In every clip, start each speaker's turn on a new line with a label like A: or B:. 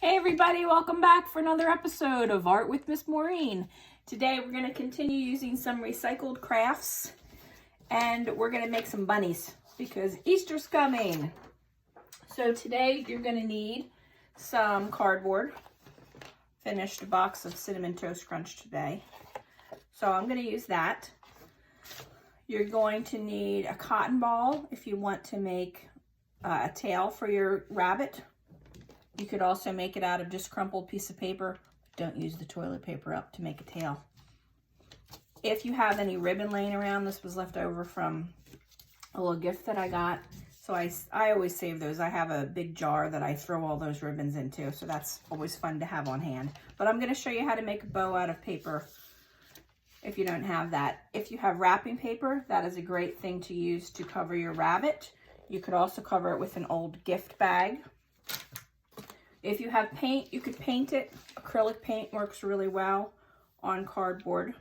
A: Hey everybody, welcome back for another episode of Art with Miss Maureen. Today we're going to continue using some recycled crafts and we're going to make some bunnies because Easter's coming. So today you're going to need some cardboard. Finished a box of Cinnamon Toast Crunch today. So I'm going to use that. You're going to need a cotton ball if you want to make a tail for your rabbit. You could also make it out of just crumpled piece of paper. Don't use the toilet paper up to make a tail. If you have any ribbon laying around, this was left over from a little gift that I got. So I always save those. I have a big jar that I throw all those ribbons into. So that's always fun to have on hand. But I'm going to show you how to make a bow out of paper if you don't have that. If you have wrapping paper, that is a great thing to use to cover your rabbit. You could also cover it with an old gift bag. If you have paint, you could paint it. Acrylic paint works really well on cardboard.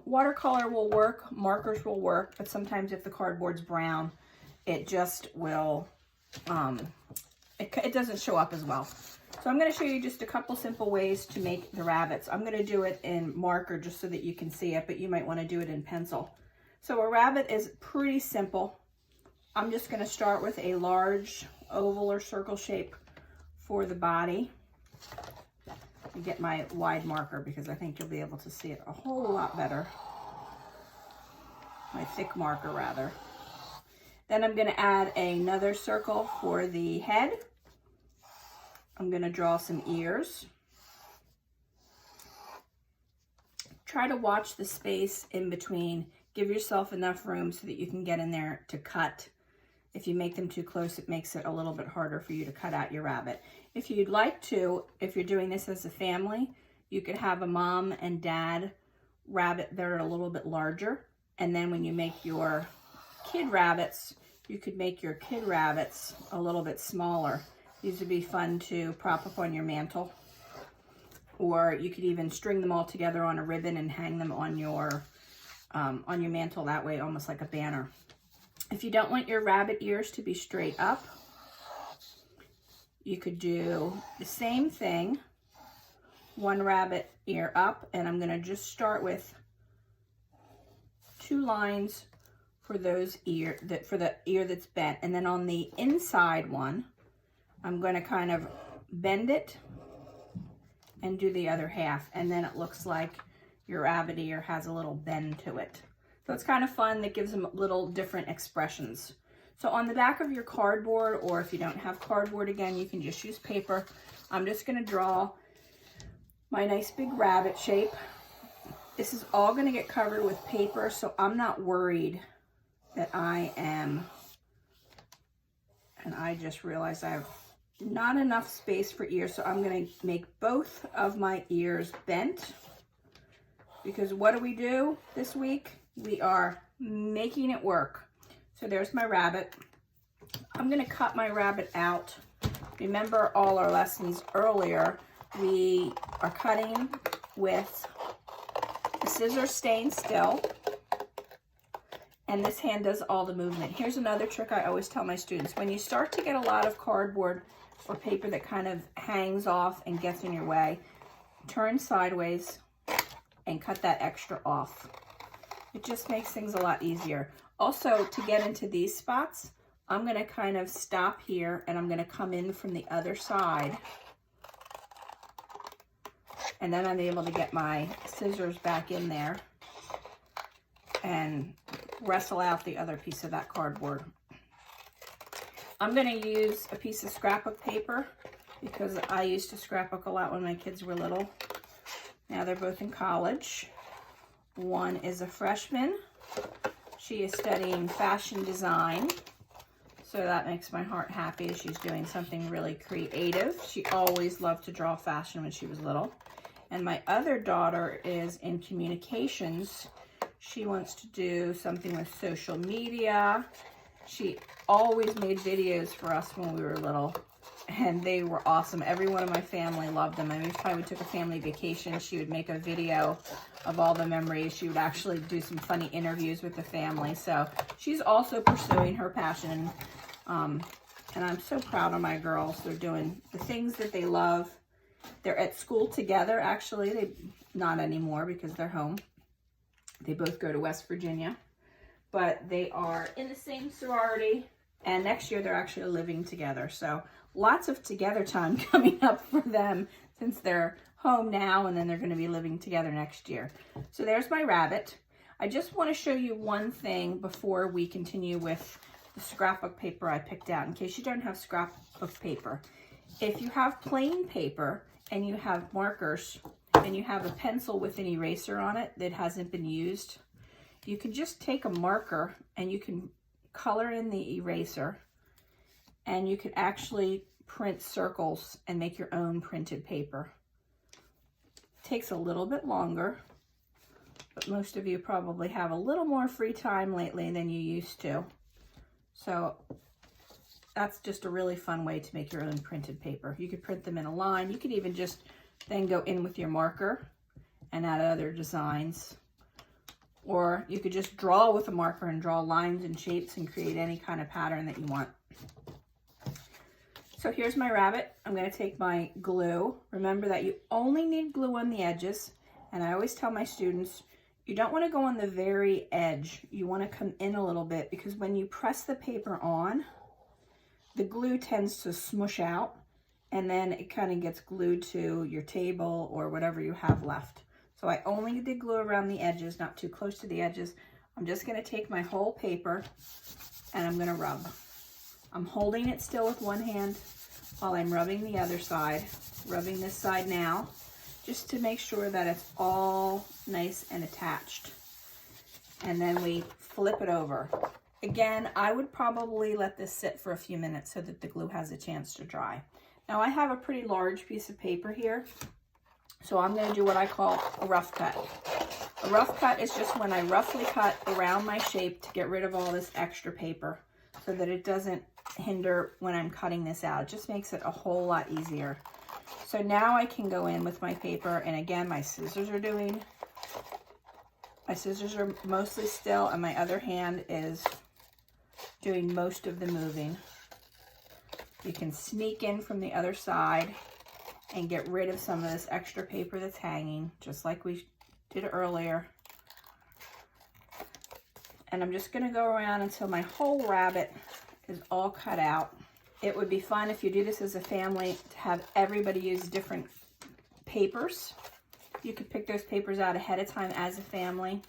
A: Watercolor will work, markers will work, but sometimes if the cardboard's brown, it just will, it doesn't show up as well. So I'm going to show you just a couple simple ways to make the rabbits. I'm going to do it in marker just so that you can see it, but you might want to do it in pencil. So a rabbit is pretty simple. I'm just going to start with a large oval or circle shape for the body. And get my wide marker because I think you'll be able to see it a whole lot better. My thick marker rather. Then I'm going to add another circle for the head. I'm going to draw some ears. Try to watch the space in between. Give yourself enough room so that you can get in there to cut. If you make them too close, it makes it a little bit harder for you to cut out your rabbit. If you'd like to, if you're doing this as a family, you could have a mom and dad rabbit that are a little bit larger. And then when you make your kid rabbits, you could make your kid rabbits a little bit smaller. These would be fun to prop up on your mantle. Or you could even string them all together on a ribbon and hang them on your mantle that way, almost like a banner. If you don't want your rabbit ears to be straight up, you could do the same thing, one rabbit ear up, and I'm going to just start with 2 lines for those for the ear that's bent, and then on the inside one, I'm going to kind of bend it and do the other half, and then it looks like your rabbit ear has a little bend to it. So it's kind of fun. That gives them little different expressions. So on the back of your cardboard, or if you don't have cardboard, again, you can just use paper. I'm just going to draw my nice big rabbit shape. This is all going to get covered with paper, so I'm not worried that I am, and I just realized I have not enough space for ears, so I'm going to make both of my ears bent. Because what do we do this week? We are making it work. So there's my rabbit. I'm going to cut my rabbit out. Remember all our lessons earlier, we are cutting with the scissors staying still. And this hand does all the movement. Here's another trick I always tell my students. When you start to get a lot of cardboard or paper that kind of hangs off and gets in your way, turn sideways and cut that extra off. It just makes things a lot easier. Also, to get into these spots, I'm going to kind of stop here and I'm going to come in from the other side. And then I'm able to get my scissors back in there and wrestle out the other piece of that cardboard. I'm going to use a piece of scrapbook paper because I used to scrapbook a lot when my kids were little. Now they're both in college. One is a freshman. She is studying fashion design. So that makes my heart happy. She's doing something really creative. She always loved to draw fashion when she was little. And my other daughter is in communications. She wants to do something with social media. She always made videos for us when we were little. And they were awesome. Everyone in my family loved them. Every time we took a family vacation, she would make a video of all the memories. She would actually do some funny interviews with the family. So she's also pursuing her passion And I'm so proud of my girls. They're doing the things that they love. They're at school together, actually. They not anymore because they're home. They both go to West Virginia. But they are in the same sorority. And next year, they're actually living together. So lots of together time coming up for them since they're home now. And then they're going to be living together next year. So there's my rabbit. I just want to show you one thing before we continue with the scrapbook paper I picked out, in case you don't have scrapbook paper. If you have plain paper and you have markers and you have a pencil with an eraser on it that hasn't been used, you can just take a marker and you can color in the eraser, and you can actually print circles and make your own printed paper. It takes a little bit longer, but most of you probably have a little more free time lately than you used to. So that's just a really fun way to make your own printed paper. You could print them in a line. You could even just then go in with your marker and add other designs. Or you could just draw with a marker and draw lines and shapes and create any kind of pattern that you want. So here's my rabbit. I'm going to take my glue. Remember that you only need glue on the edges. And I always tell my students, you don't want to go on the very edge. You want to come in a little bit, because when you press the paper on, the glue tends to smush out, and then it kind of gets glued to your table or whatever you have left. So I only did glue around the edges, not too close to the edges. I'm just going to take my whole paper and I'm going to rub. I'm holding it still with one hand while I'm rubbing the other side. Rubbing this side now, just to make sure that it's all nice and attached. And then we flip it over. Again, I would probably let this sit for a few minutes so that the glue has a chance to dry. Now I have a pretty large piece of paper here, so I'm going to do what I call a rough cut. A rough cut is just when I roughly cut around my shape to get rid of all this extra paper so that it doesn't hinder when I'm cutting this out. It just makes it a whole lot easier. So now I can go in with my paper, and again, my scissors are mostly still, and my other hand is doing most of the moving. You can sneak in from the other side and get rid of some of this extra paper that's hanging, just like we did earlier. And I'm just gonna go around until my whole rabbit is all cut out. It would be fun if you do this as a family to have everybody use different papers. You could pick those papers out ahead of time as a family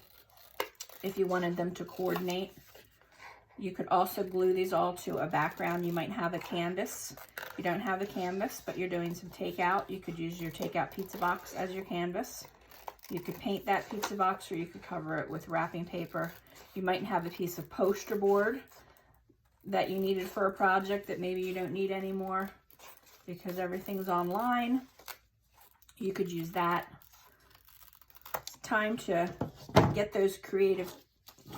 A: if you wanted them to coordinate. You could also glue these all to a background. You might have a canvas. If you don't have a canvas, but you're doing some takeout, you could use your takeout pizza box as your canvas. You could paint that pizza box, or you could cover it with wrapping paper. You might have a piece of poster board that you needed for a project that maybe you don't need anymore because everything's online. You could use that. It's time to get those creative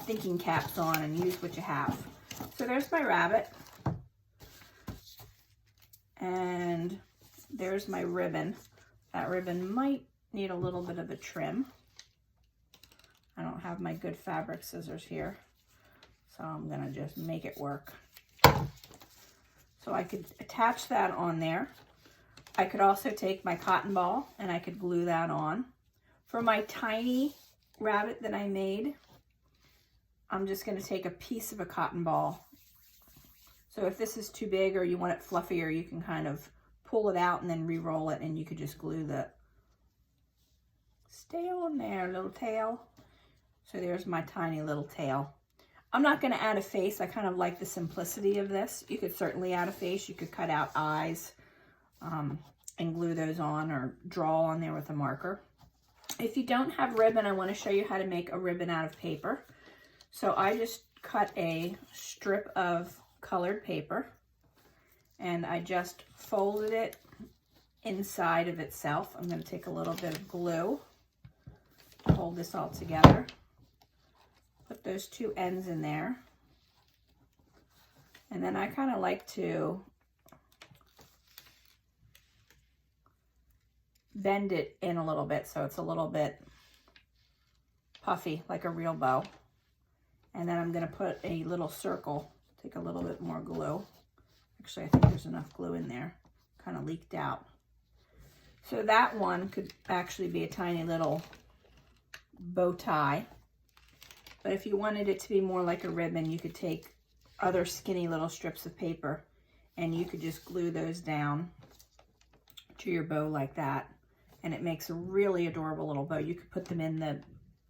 A: thinking caps on and use what you have. So there's my rabbit. And there's my ribbon. That ribbon might need a little bit of a trim. I don't have my good fabric scissors here, so I'm gonna just make it work. So I could attach that on there. I could also take my cotton ball and I could glue that on. For my tiny rabbit that I made, I'm just gonna take a piece of a cotton ball. So if this is too big or you want it fluffier, you can kind of pull it out and then re-roll it, and you could just glue the, stay on there, little tail. So there's my tiny little tail. I'm not going to add a face. I kind of like the simplicity of this. You could certainly add a face. You could cut out eyes and glue those on, or draw on there with a marker. If you don't have ribbon, I want to show you how to make a ribbon out of paper. So I just cut a strip of colored paper and I just folded it inside of itself. I'm going to take a little bit of glue, hold this all together. Put those two ends in there. And then I kind of like to bend it in a little bit so it's a little bit puffy, like a real bow. And then I'm going to put a little circle, take a little bit more glue, Actually, I think there's enough glue in there. Kind of leaked out. So that one could actually be a tiny little bow tie. But if you wanted it to be more like a ribbon, you could take other skinny little strips of paper and you could just glue those down to your bow like that. And it makes a really adorable little bow. You could put them in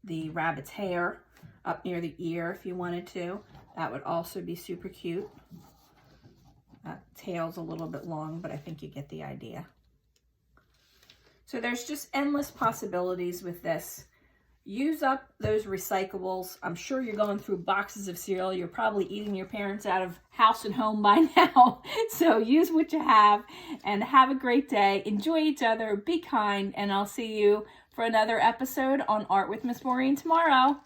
A: the rabbit's hair up near the ear if you wanted to. That would also be super cute. That tail's a little bit long, but I think you get the idea. So there's just endless possibilities with this. Use up those recyclables. I'm sure you're going through boxes of cereal. You're probably eating your parents out of house and home by now. So use what you have and have a great day. Enjoy each other. Be kind. And I'll see you for another episode on Art with Miss Maureen tomorrow.